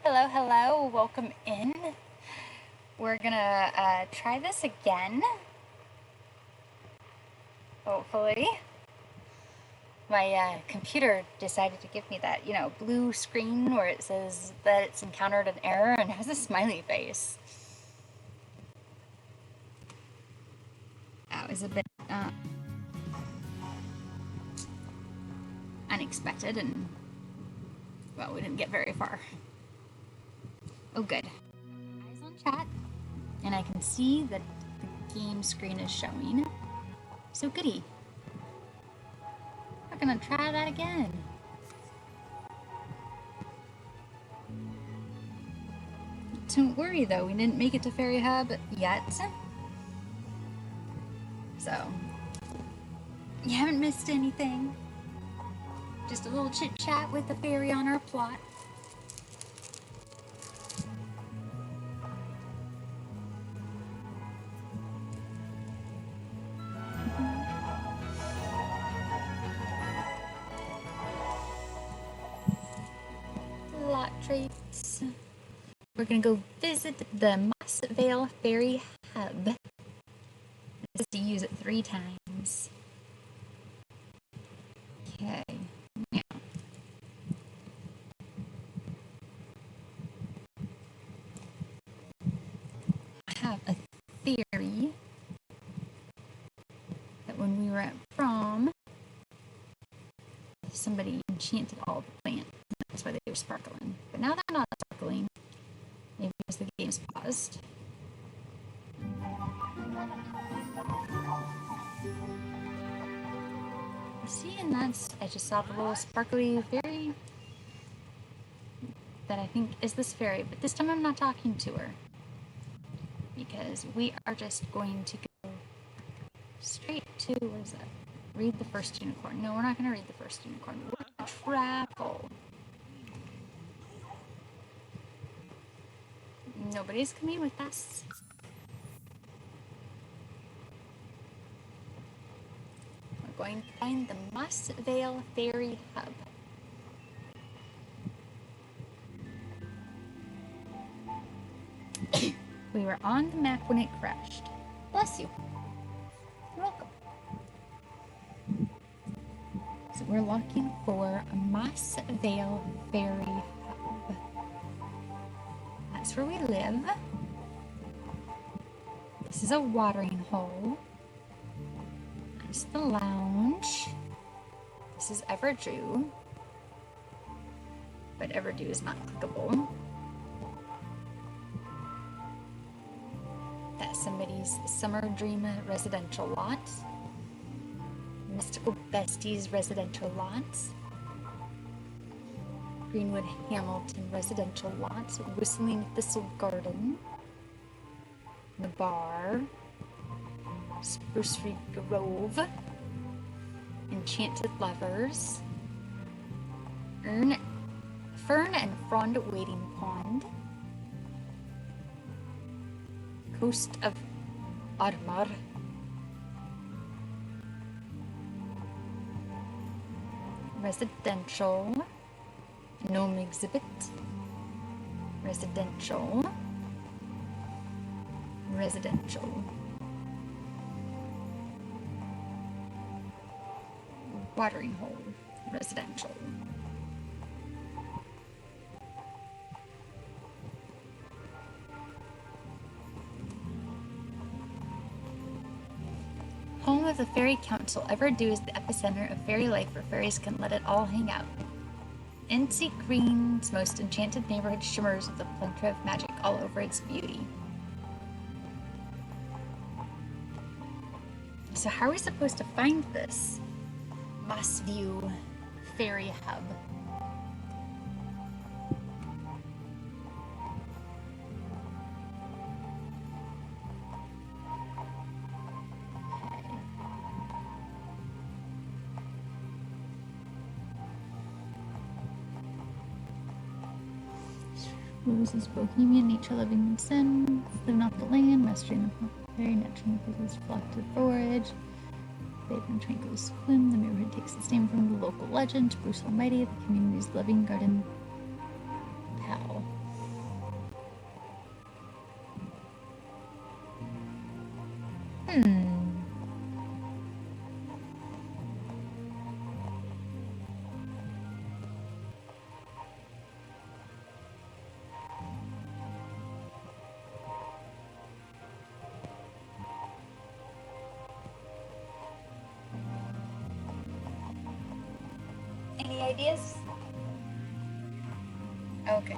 Hello, hello, welcome in. We're gonna try this again. Hopefully. My computer decided to give me that, blue screen where it says that it's encountered an error and has a smiley face. That was a bit unexpected and, well, we didn't get very far. Oh, good. Eyes on chat, and I can see that the game screen is showing. So goody. We're gonna try that again. Don't worry though, we didn't make it to Fairy Hub yet. So, you haven't missed anything. Just a little chit chat with the fairy on our plot. Lot traits. We're gonna go visit the Mossview Fairy Hub. This is to use it 3 times. Okay. Now. I have a theory that when we were at prom, somebody enchanted all the plants. That's why they were sparkling. But now they're not sparkling. Maybe because the game's paused. See, and I just saw the little sparkly fairy that I think is this fairy, but this time I'm not talking to her. Because we are just going to go straight to, what is that? Read the first unicorn. No, we're not going to read the first unicorn. We're going to travel. Nobody's coming with us. We're going to find the Mossview Fairy Hub. We were on the map when it crashed. Bless you. You're welcome. So we're looking for a Mossview Fairy Hub. That's where we live. This is a watering hole. There's the lounge. This is Everdrew. But Everdrew is not clickable. That's somebody's Summer Dream residential lot. Mystical Besties residential lots. Greenwood Hamilton residential lots. Whistling Thistle Garden. The bar. Sprucery Grove. Enchanted Lovers. Fern and Frond Wading Pond. Coast of Armar. Residential. Gnome Exhibit. Residential. Residential. Watering hole. Residential. Home of the Fairy Council. Everdrew is the epicenter of fairy life where fairies can let it all hang out. Incy Green's most enchanted neighborhood shimmers with a plethora of magic all over its beauty. So how are we supposed to find this Mossview Fairy Hub? Roses, bohemian, nature-loving sin, living off the land, mastering the fairy, natural impulses, flock to forage, bathe in tranquil swim. The neighborhood takes its name from the local legend, Bruce Almighty, the community's loving garden pal. Any ideas? Okay.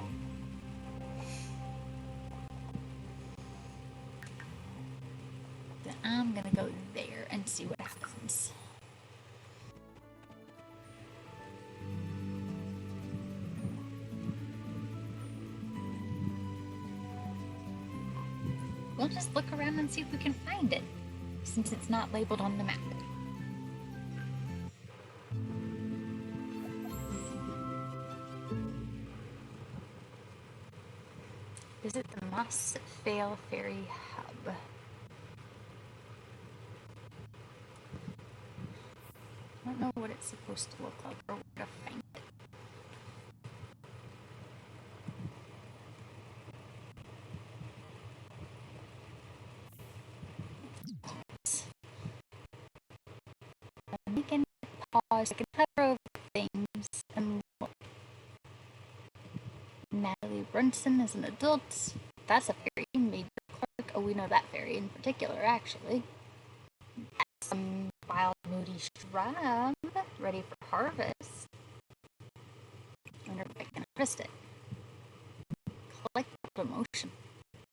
Then I'm gonna go there and see what happens. We'll just look around and see if we can find it, since it's not labeled on the map. Visit the Mossview Fairy Hub. I don't know what it's supposed to look like or where to find it. We can pause, I can hover over things and look. Natalie Brunson is an adult. That's a fairy. Major Clark. Oh, we know that fairy in particular, actually. That's some wild, moody shrub ready for harvest. I wonder if I can harvest it. Collect emotion.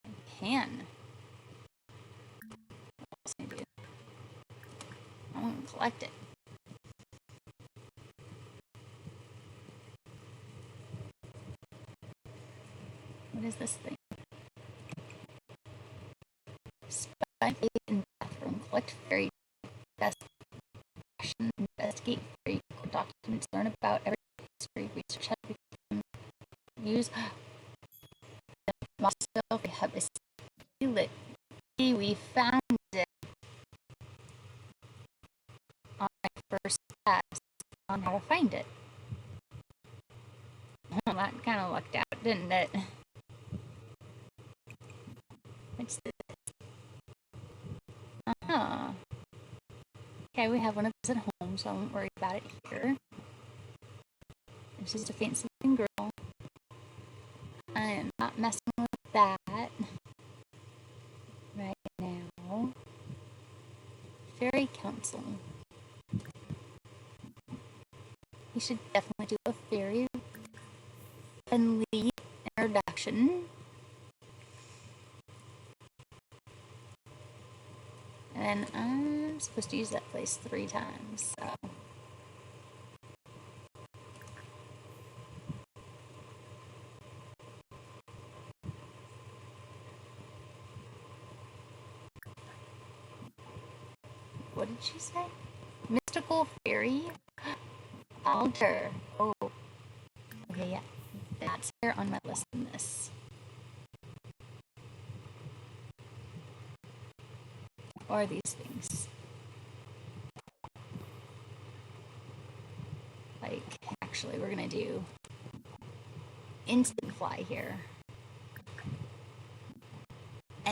I can. What else can I do? I want to collect it. What is this thing? Spy in bathroom. Collect fairy investigation. Investigate fairy documents. Learn about every history. Research how to become. Use the Mossview Fairy Hub is lit. We found it on my first class on how to find it. Well, that kind of lucked out, didn't it? What's this? Ah. Okay, we have one of those at home, so I won't worry about it here. It's just a fancy looking girl. I am not messing with that right now. Fairy Council. We should definitely do a fairy friendly introduction. And I'm supposed to use that place 3 times, so. What did she say? Mystical fairy altar. Oh. Okay, yeah. That's here on my list in this. Or are these things? Like, actually, we're gonna do instant fly here.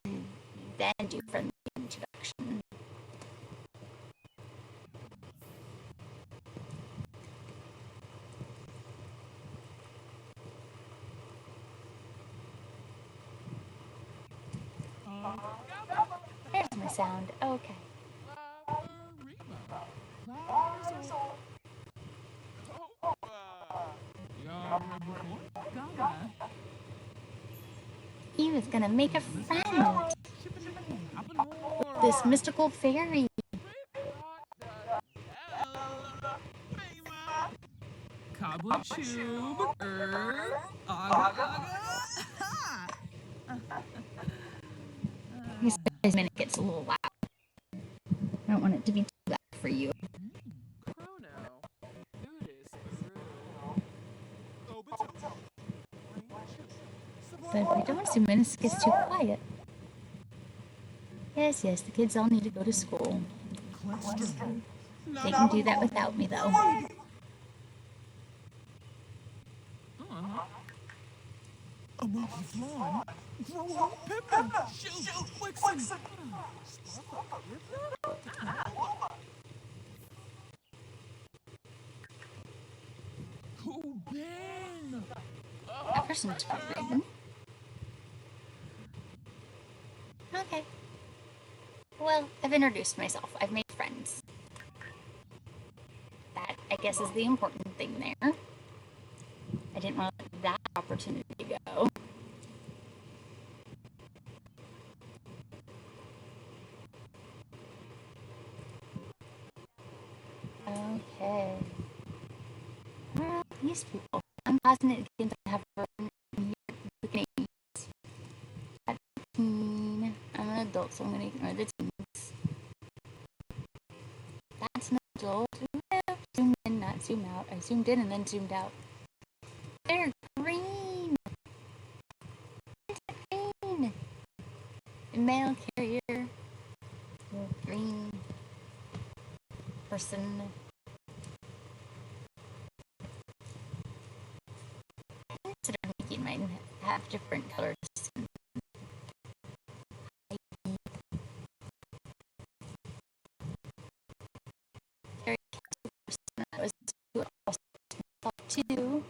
And then do friendly introduction. There's my sound. Okay. He was gonna make a friend with this mystical fairy. This minute gets a little loud. I don't want it to be too loud for you. But if we don't zoom in, it gets too quiet. Yes, the kids all need to go to school. They can do that without me, though. That person's forbidden. Okay. Well, I've introduced myself. I've made friends. That, I guess, is the important thing there. I didn't want to let that opportunity go. Okay. Well, these people. I'm causing it again to have looking at you. At 15. I'm an adult, so I'm going to ignore the teens. That's an adult. Zoom in, not zoom out. I zoomed in and then zoomed out. They're green. It's green. A mail carrier. Green person. I considered making mine have different colors. Very person that was too.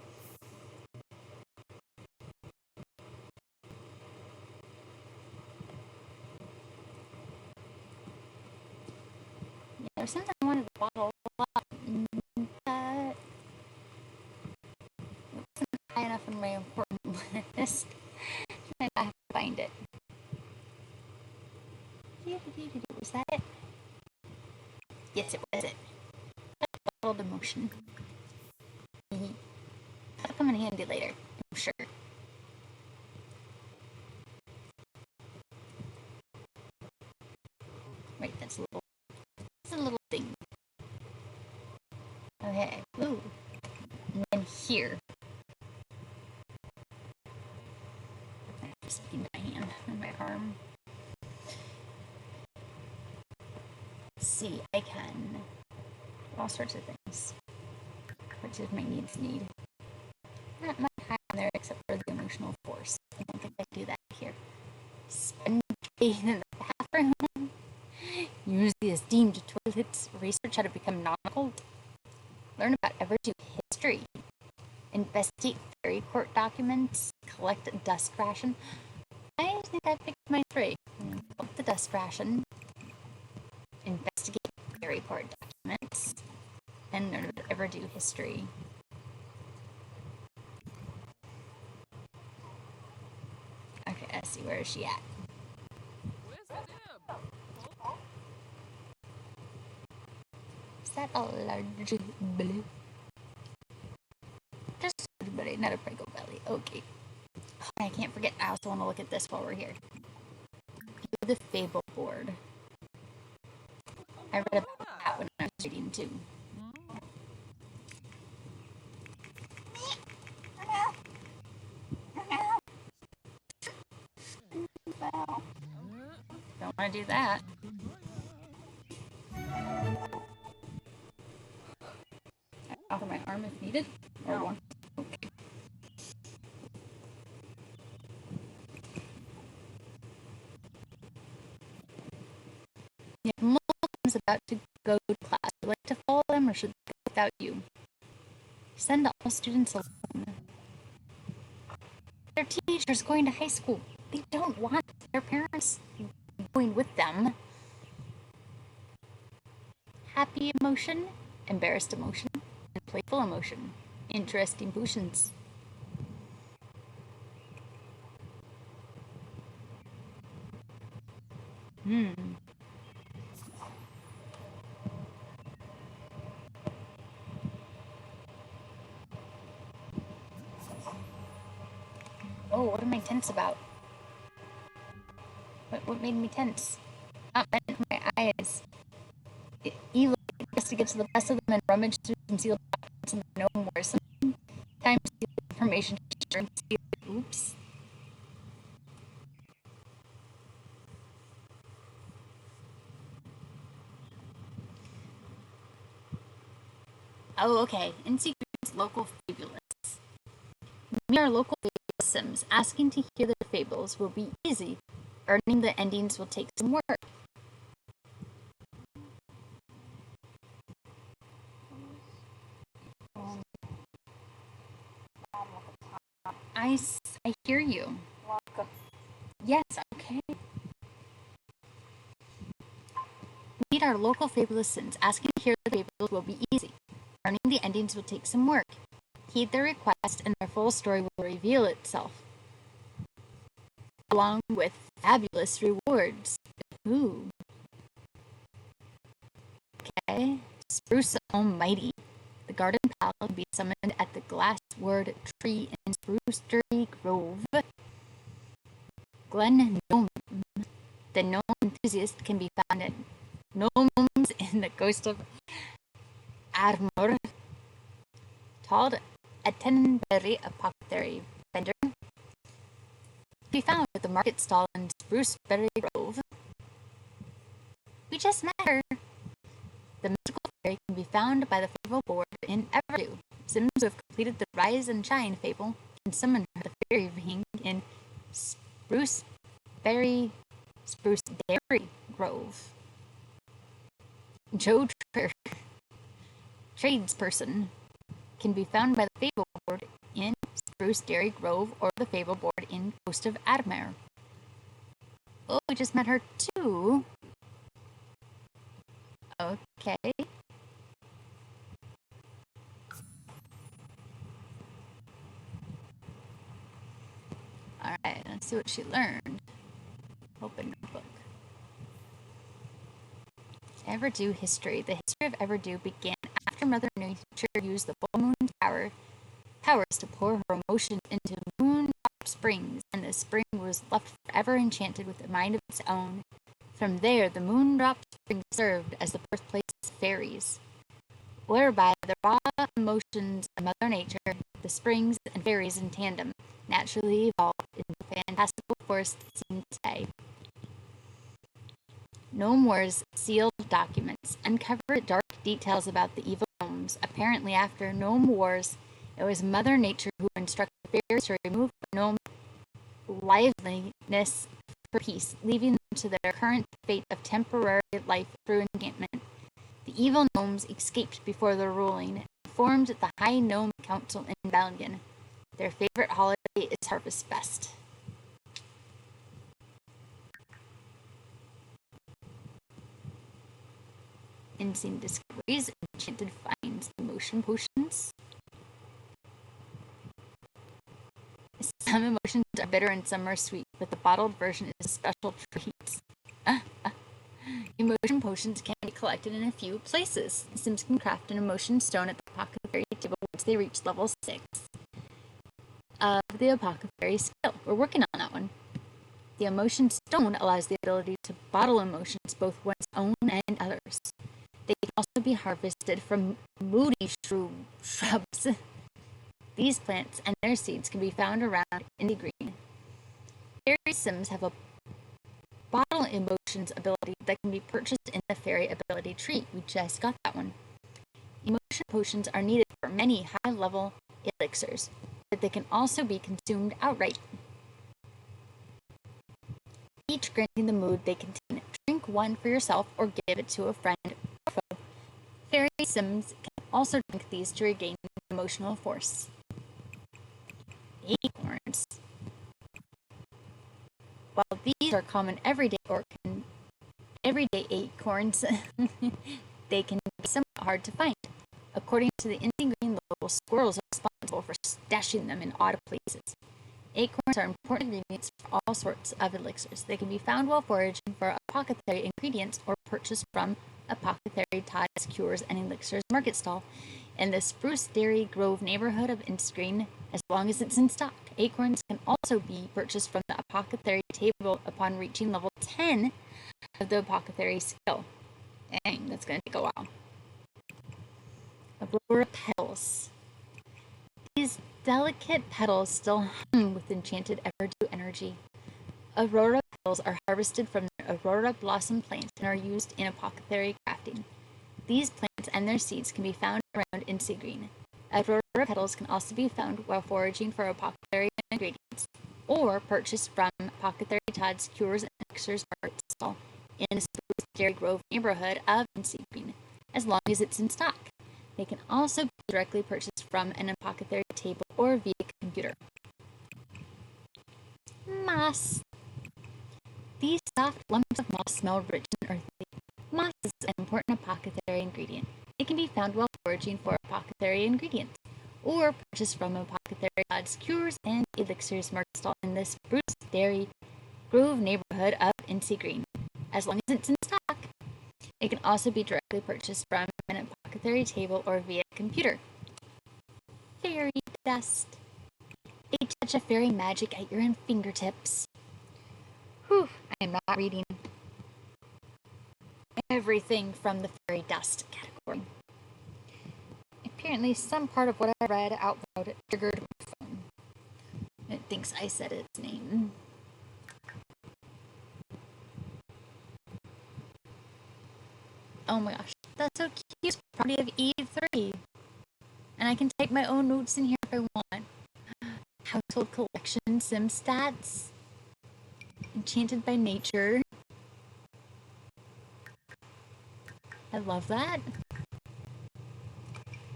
Yeah, there's something I wanted to bottle a lot, but it wasn't high enough on my important list, and I have to find it. Was that it? Yes, it was it. Bottled emotion. That'll come in handy later, I'm sure. Wait, that's a little thing. Okay, ooh. And then here. I'm just sticking my hand on my arm. Let's see, I can all sorts of things. Which is my needs need. Not much high on there except for the emotional force. I don't think I can do that here. Spend days in the bathroom. Use the esteemed toilets. Research how to become non-cold. Learn about Everdue history. Investigate fairy court documents. Collect dust ration. I think I picked my three. Collect the dust ration. Investigate fairy court documents. And learn about Everdue history. Okay, let's see, where is she at? Is that a large belly? Just a large belly, not a prego belly. Okay. Oh, I can't forget, I also want to look at this while we're here. The Fable board. I read about that when I was reading too. Don't want to do that. I offer my arm if needed. Or one. Okay. Yeah, Mulligan's about to go to class. Would you like to follow them or should they go without you? Send all students alone. Their teachers going to high school. They don't want their parents going with them. Happy emotion, embarrassed emotion, and playful emotion. Interesting potions. Oh, what am I tense about? What made me tense? Not my eyes. Elo has to get to the best of them and rummage through concealed documents and no more. Sometimes information. Oops. Oh, okay. In secret, local fabulous. We are local fabulous Sims asking to hear their fables will be easy. Earning the endings will take some work. I hear you. Yes, okay. Meet our local fabulists. Asking to hear the fables will be easy. Earning the endings will take some work. Heed their request and their full story will reveal itself, along with fabulous rewards. Ooh. Okay. Spruce Almighty. The garden pal can be summoned at the Glassword Tree in Spruceberry Grove. Glen Gnome. The gnome enthusiast can be found at Gnomes in the Ghost of Armor. Todd Attenberry Apothecary Vendor. Be found at the market stall in Spruceberry Grove. We just met her. The magical fairy can be found by the fable board in Everdew. Sims who have completed the Rise and Shine fable can summon her at the fairy ring in Spruceberry Grove. Joe Tradesperson can be found by the fable board in Spruceberry Grove or the fable board in Ghost of Admire. Oh, we just met her too. Okay. Alright, let's see what she learned. Open book. Everdew history. The history of Everdew began after Mother Nature used the full moon's powers to pour her emotions into Moondrop Springs, and the spring was left forever enchanted with a mind of its own. From there, the Moondrop Springs served as the birthplace of fairies, whereby the raw emotions of Mother Nature, the springs, and fairies in tandem naturally evolved into the fantastical force seen today. Gnome Wars sealed documents uncovered dark details about the evil gnomes. Apparently, after Gnome Wars, it was Mother Nature who instructed fairies to remove gnome liveliness for peace, leaving them to their current fate of temporary life through enchantment. The evil gnomes escaped before their ruling and formed the High Gnome Council in Belgium. Their favorite holiday is Harvest Fest. Insane discoveries, enchanted finds, emotion potions. Some emotions are bitter and some are sweet, but the bottled version is a special treat. Emotion potions can be collected in a few places. Sims can craft an emotion stone at the apothecary table once they reach level 6 of the apothecary skill. We're working on that one. The emotion stone allows the ability to bottle emotions, both one's own and others. They can also be harvested from moody shrubs. These plants and their seeds can be found around Indie Green. Fairy Sims have a bottle emotions ability that can be purchased in the fairy ability tree. We just got that one. Emotion potions are needed for many high-level elixirs, but they can also be consumed outright. Each granting the mood they contain. Drink one for yourself or give it to a friend or foe. Fairy Sims can also drink these to regain emotional force. Acorns. While these are common everyday acorns, they can be somewhat hard to find. According to the Indie Green local, squirrels are responsible for stashing them in odd places. Acorns are important ingredients for all sorts of elixirs. They can be found while foraging for apothecary ingredients or purchased from Apothecary Todd's Cures and Elixirs market stall in the Spruceberry Grove neighborhood of Green, as long as it's in stock. Acorns can also be purchased from the apothecary table upon reaching level 10 of the apothecary skill. Dang, that's going to take a while. Aurora petals. These delicate petals still hum with enchanted Everdew energy. Aurora petals are harvested from the Aurora blossom plant and are used in apothecary crafting. These plants and their seeds can be found around Green. Aurora flora petals can also be found while foraging for apothecary ingredients, or purchased from Apothecary Todd's Cures and Elixirs Market stall in the Dairy Grove neighborhood of Green, as long as it's in stock. They can also be directly purchased from an apothecary table or via computer. Moss. These soft lumps of moss smell rich and earthy. Moss is an important apothecary ingredient. It can be found while foraging for apothecary ingredients, or purchased from Apothecary Todd's Cures and Elixirs Market stall in the Spruce Dairy Grove neighborhood of Green, as long as it's in stock. It can also be directly purchased from an apothecary table or via computer. Fairy dust. A touch of fairy magic at your fingertips. Whew, I am not reading everything from the fairy dust category. Apparently, some part of what I read out loud triggered my phone. It thinks I said its name. Oh my gosh, that's so cute. It's Party of Eve 3. And I can type my own notes in here if I want. Household collection, sim stats, enchanted by nature. I love that.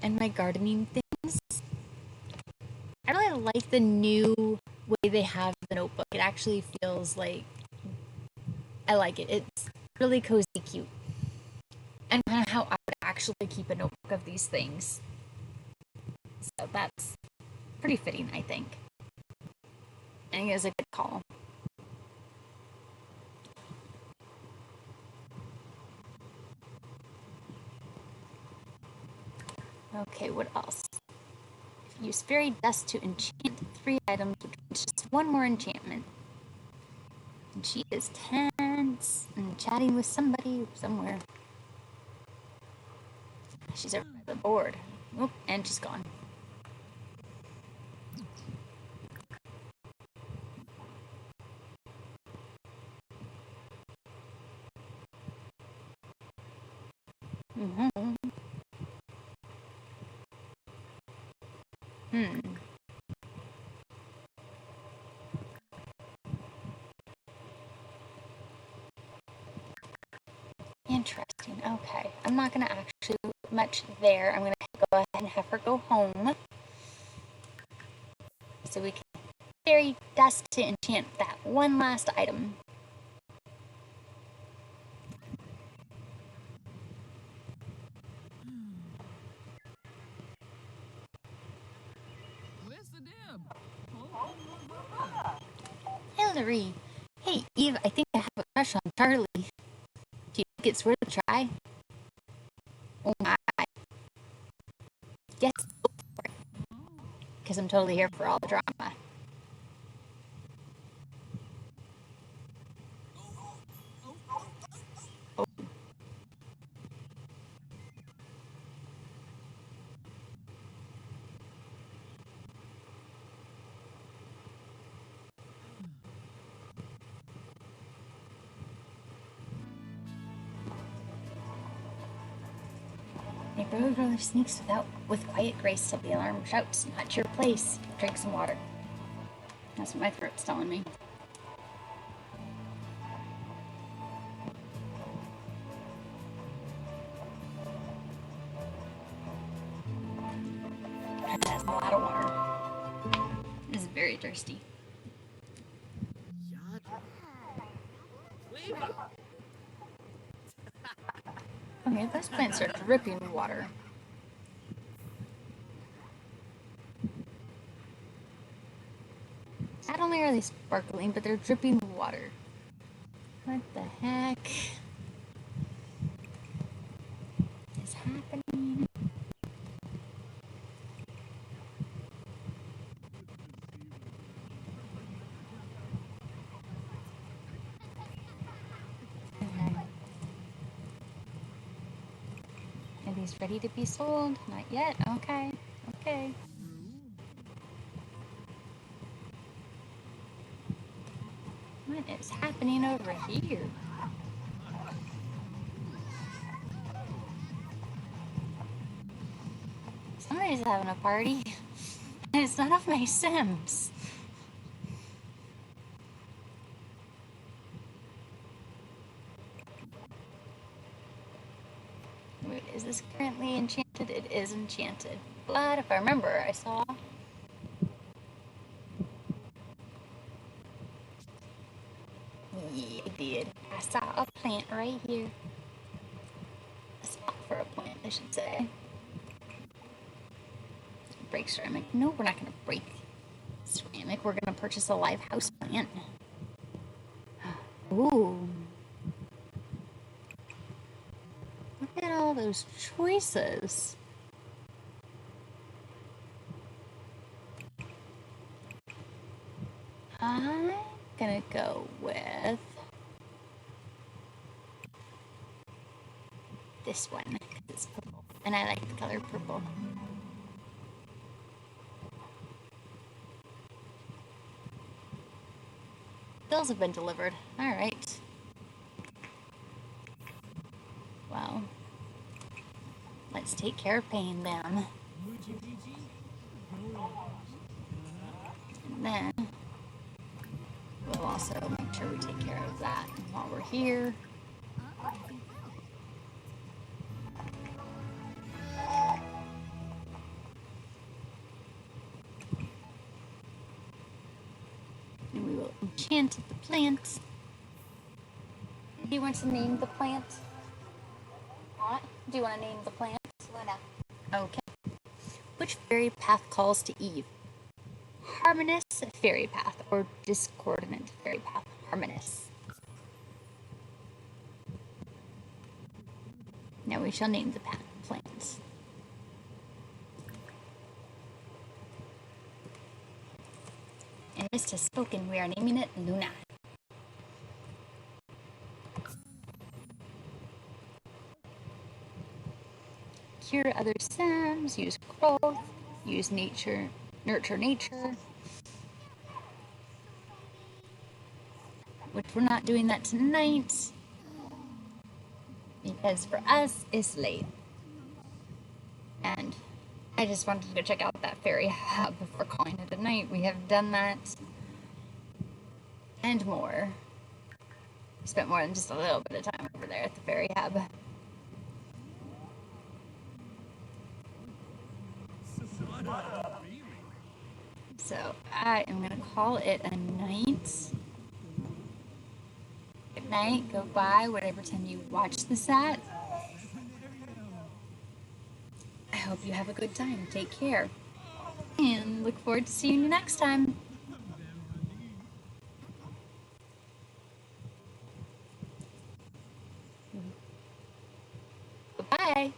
And my gardening things. I really like the new way they have the notebook. It actually feels like I like it. It's really cozy, cute. And kind of how I would actually keep a notebook of these things. So that's pretty fitting, I think. I think it was a good call. Okay, what else? If you use fairy dust to enchant 3 items, which means just 1 more enchantment. And she is tense and chatting with somebody somewhere. She's over by the board. Oh, and she's gone. Interesting. Okay. I'm not going to actually do much there. I'm going to go ahead and have her go home. So we can fairy dust to enchant that one last item. Hillary. Hey, Eve, I think I have a crush on Charlie. Do you think it's worth a try? Oh my. Yes, go for it. Because I'm totally here for all the drama. Neighborhood brother sneaks with quiet grace till the alarm shouts, "Not your place." Drink some water. That's what my throat's telling me. That's a lot of water. This is very thirsty. Okay, those plants are dripping with water. Not only are they sparkling, but they're dripping with water. What the heck is happening? Okay. Are these ready to be sold? Not yet. Okay. Okay. What is happening over here? Some of Somebody's having a party. And it's none of my Sims. Wait, is this currently enchanted? It is enchanted. But if I remember, I saw... Yeah, I did. I saw a plant right here. A spot for a plant, I should say. Break ceramic. No, we're not going to break ceramic. We're going to purchase a live house plant. Ooh. Look at all those choices. I'm gonna go with this one because it's purple and I like the color purple. Bills have been delivered. All right. Well, let's take care of paying them. And then we'll also make sure we take care of that while we're here. And we will enchant the plant. Do you want to name the plant? What? Do you want to name the plant? Luna. Okay. Which fairy path calls to Eve? Harmonious fairy path or discordant fairy path? Harmonious. Now we shall name the plants. And Mist has spoken. We are naming it Luna. Cure other Sims. Use growth. Use nature. Nurture nature. Which we're not doing that tonight. Because for us, it's late. And I just wanted to check out that Fairy Hub before calling it a night. We have done that. And more. Spent more than just a little bit of time over there at the Fairy Hub. So I am going to call it a night. Good night, goodbye, whatever time you watch this at. I hope you have a good time. Take care. And look forward to seeing you next time. Bye.